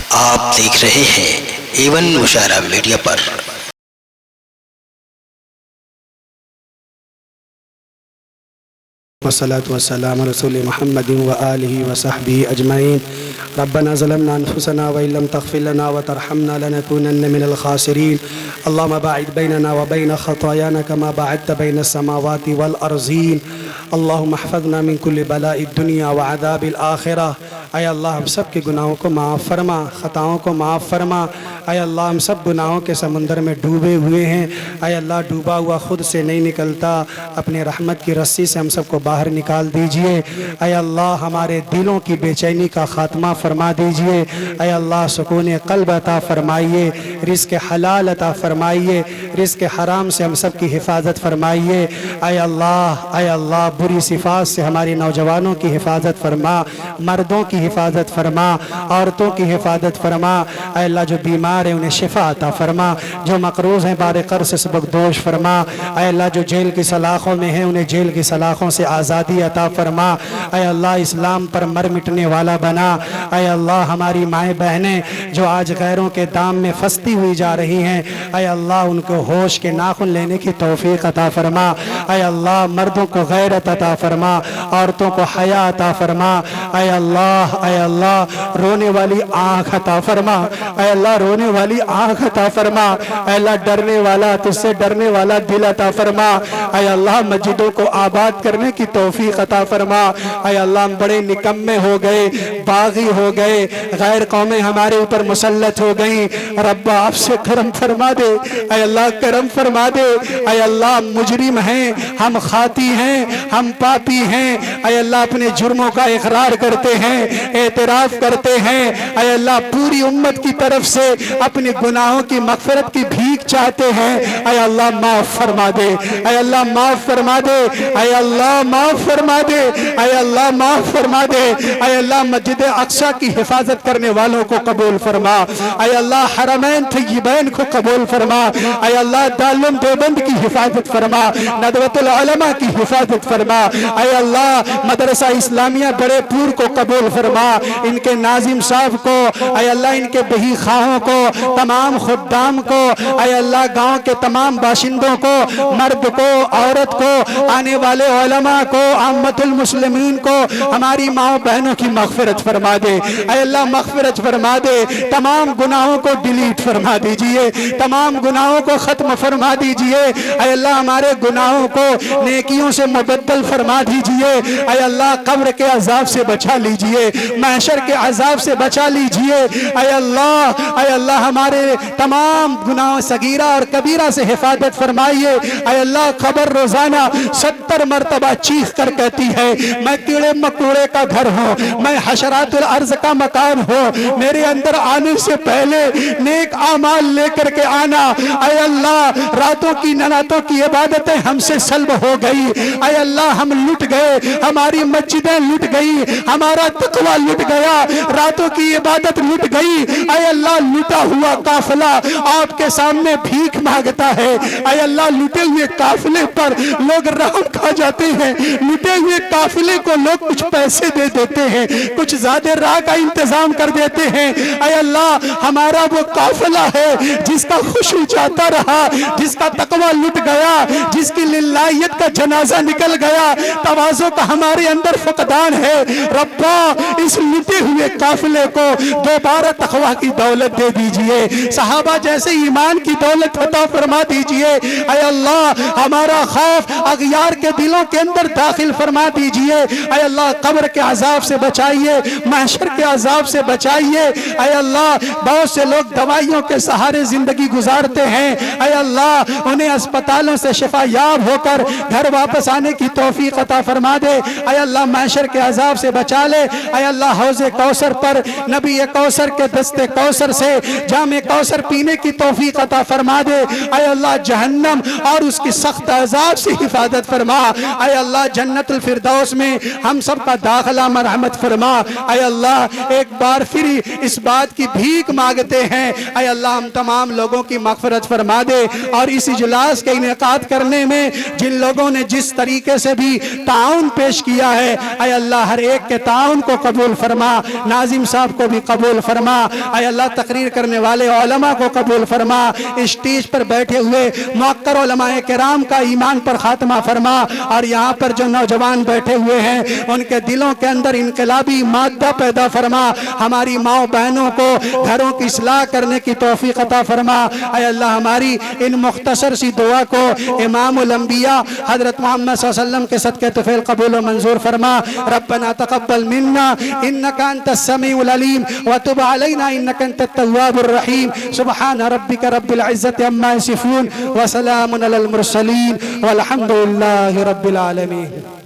آپ دیکھ رہے ہیں ایون مشاہرہ میڈیا پر۔ والصلاة والسلام على رسول محمد وآله وصحبه أجمعين. ربنا ظلمنا أنفسنا وإن لم تغفر لنا وترحمنا لنكونن من الخاسرين. اللهم باعد بيننا وبين خطايانا كما باعدت بين السماوات والأرضين. اللهم احفظنا من كل بلاء الدنيا وعذاب الآخرة. اے اللہ ہم سب کے گناہوں کو معاف فرما، خطاؤں کو معاف فرما۔ اے اللہ ہم سب گناہوں کے سمندر میں ڈوبے ہوئے ہیں۔ اے اللہ ڈوبا ہوا خود سے نہیں نکلتا، اپنے رحمت کی رسی سے ہم سب کو باہر نکال دیجئے۔ اے اللہ ہمارے دلوں کی بے چینی کا خاتمہ فرما دیجئے۔ اے اللہ سکون قلب عطا فرمائیے، رزق حلال عطا فرمائیے، رزق حرام سے ہم سب کی حفاظت فرمائیے۔ اے اللہ بری صفات سے ہماری نوجوانوں کی حفاظت فرما، مردوں کی حفاظت فرما، عورتوں کی حفاظت فرما۔ اے اللہ جو بیمار ہیں انہیں شفا عطا فرما، جو مقروض ہیں بار قرض سے سبکدوش فرما۔ اے اللہ جو جیل کی سلاخوں میں ہیں انہیں جیل کی سلاخوں سے آزادی عطا فرما۔ اے اللہ اسلام پر مر مٹنے والا بنا۔ اے اللہ ہماری مائیں بہنیں جو آج غیروں کے دام میں پھنستی ہوئی جا رہی ہیں، اے اللہ ان کو ہوش کے ناخن لینے کی توفیق عطا فرما۔ اے اللہ مردوں کو غیرت عطا فرما، عورتوں کو حیا عطا فرما۔ اے اللہ رونے والی آنکھ عطا فرما۔ اے اللہ رونے والی آنکھ عطا فرما۔ اے اللہ ڈرنے والا، تجھ سے ڈرنے والا دل عطا فرما۔ اے اللہ مسجدوں کو آباد کرنے کی توفیق عطا فرما۔ اے اللہ ہم بڑے نکمے ہو گئے، باغی ہو گئے، غیر قومیں ہمارے اوپر مسلط ہو گئیں۔ رب آپ سے کرم فرما دے، اے اللہ کرم فرما دے۔ اے اللہ مجرم ہیں، ہم خاطی ہیں، ہم پاپی ہیں۔ اے اللہ اپنے جرموں کا اقرار کرتے ہیں، اعتراف کرتے ہیں۔ اے اللہ پوری امت کی طرف سے اپنے گناہوں کی مغفرت کی بھیک چاہتے ہیں۔ اے اللہ معاف فرما دے، اے اللہ معاف فرما دے، اے اللہ معاف فرما دے، اے اللہ معاف فرما دے۔ اے اللہ مسجد اقصی کی حفاظت کرنے والوں کو قبول فرما۔ اے اللہ حرمین طیبین کو قبول فرما۔ اے اللہ دارالعلوم دیوبند کی حفاظت فرما، ندوۃ العلماء کی حفاظت فرما۔ اے اللہ مدرسہ اسلامیہ بڑے پور کو قبول فرما، ان کے ناظم صاحب کو، اے اللہ ان کے بہی خواہوں کو، تمام خدام کو، اے اللہ گاؤں کے تمام باشندوں کو، مرد کو، عورت کو، آنے والے علماء کو، عامت المسلمین کو، ہماری ماں بہنوں کی مغفرت فرما دے۔ اے اللہ مغفرت فرما دے، تمام گناہوں کو ڈیلیٹ فرما دیجئے، تمام گناہوں کو ختم فرما دیجئے۔ اے اللہ ہمارے گناہوں کو نیکیوں سے مبدل فرما دیجئے۔ اے اللہ قبر کے عذاب سے بچا لیجئے، محشر کے عذاب سے بچا لیجئے۔ اے اللہ ہمارے تمام گناہوں صغیرہ اور کبیرہ سے حفاظت فرمائیے۔ اے اللہ قبر روزانہ 70 مرتبہ چیخ کر کہتی ہے میں کیڑے مکوڑے کا گھر ہوں، میں حشرات الارض کا مکان ہوں، میرے اندر آنے سے پہلے نیک اعمال لے کر کے آنا۔ اے اللہ راتوں کی نناتوں کی عبادتیں ہم سے سلب ہو گئی۔ اے اللہ ہم لٹ گئے، ہماری مسجدیں لٹ گئی، ہمارا تقوی لٹ گیا، راتوں کی عبادت لٹ گئی۔ اے اللہ لٹا ہوا قافلہ آپ کے سامنے بھیک مانگتا ہے۔ اے اللہ لٹے ہوئے قافلے پر لوگ رحم کھا جاتے ہیں، لٹے ہوئے قافلے کو لوگ کچھ پیسے دے دیتے ہیں، کچھ زیادہ راہ کا انتظام کر دیتے ہیں۔ اے اللہ ہمارا وہ قافلہ ہے جس کا خشوع جاتا رہا، جس کا تقوی لٹ گیا، جس کی للہیت کا جنازہ نکل گیا، تواضع کا ہمارے اندر فقدان ہے۔ ربا اس لٹے ہوئے قافلے کو دوبارہ تقوی کی دولت دے دیجئے، صحابہ جیسے ایمان کی دولت عطا فرما دیجئے۔ اے اللہ ہمارا خوف اغیار کے دلوں کے اندر داخل فرما دیجئے۔ اے اللہ قبر کے عذاب سے بچائیے، محشر کے عذاب سے بچائیے۔ اے اللہ بہت سے لوگ دوائیوں کے سہارے زندگی گزارتے ہیں، اے اللہ انہیں اسپتالوں سے شفا یاب ہو کر گھر واپس آنے کی توفیق عطا فرما دے۔ اے اللہ محشر کے عذاب سے بچا لے۔ اے اللہ حوض کوثر پر نبی کوثر کے دست کوثر سے جام کوثر پینے کی توفیق عطا فرما دے۔ اے اللہ جہنم اور اس کی سخت عذاب سے حفاظت فرما۔ اے اللہ جنت الفردوس میں ہم سب کا داخلہ مرحمت فرما۔ اے اللہ ایک بار پھر اس بات کی بھیک مانگتے ہیں، اے اللہ ہم تمام لوگوں کی مغفرت فرما دے، اور اس اجلاس کے انعقاد کرنے میں جن لوگوں نے جس طریقے سے بھی تعاون پیش کیا ہے، اے اللہ ہر ایک کے تعاون کو قبول فرما، ناظم صاحب کو بھی قبول فرما، اے اللہ تقریر کرنے والے علماء کو قبول فرما، اسٹیج پر بیٹھے ہوئے موقر علماء کرام کا ایمان پر خاتمہ فرما، اور یہاں پر جو نوجوان بیٹھے ہوئے ہیں ان کے دلوں کے اندر انقلابی مادہ پیدا فرما، ہماری ماؤں بہنوں کو گھروں کی اصلاح کرنے کی توفیق عطا فرما۔ اے اللہ ہماری ان مختصر سی دعا کو امام الانبیاء حضرت محمد صلی اللہ علیہ وسلم کے صدقے طفیل قبول و منظور فرما۔ ربنا تقبل منا انك انت السميع العليم وتب علينا انك انت التواب الرحيم۔ سبحان ربك رب العزة عما يصفون وسلام على المرسلين والحمد لله رب العالمين۔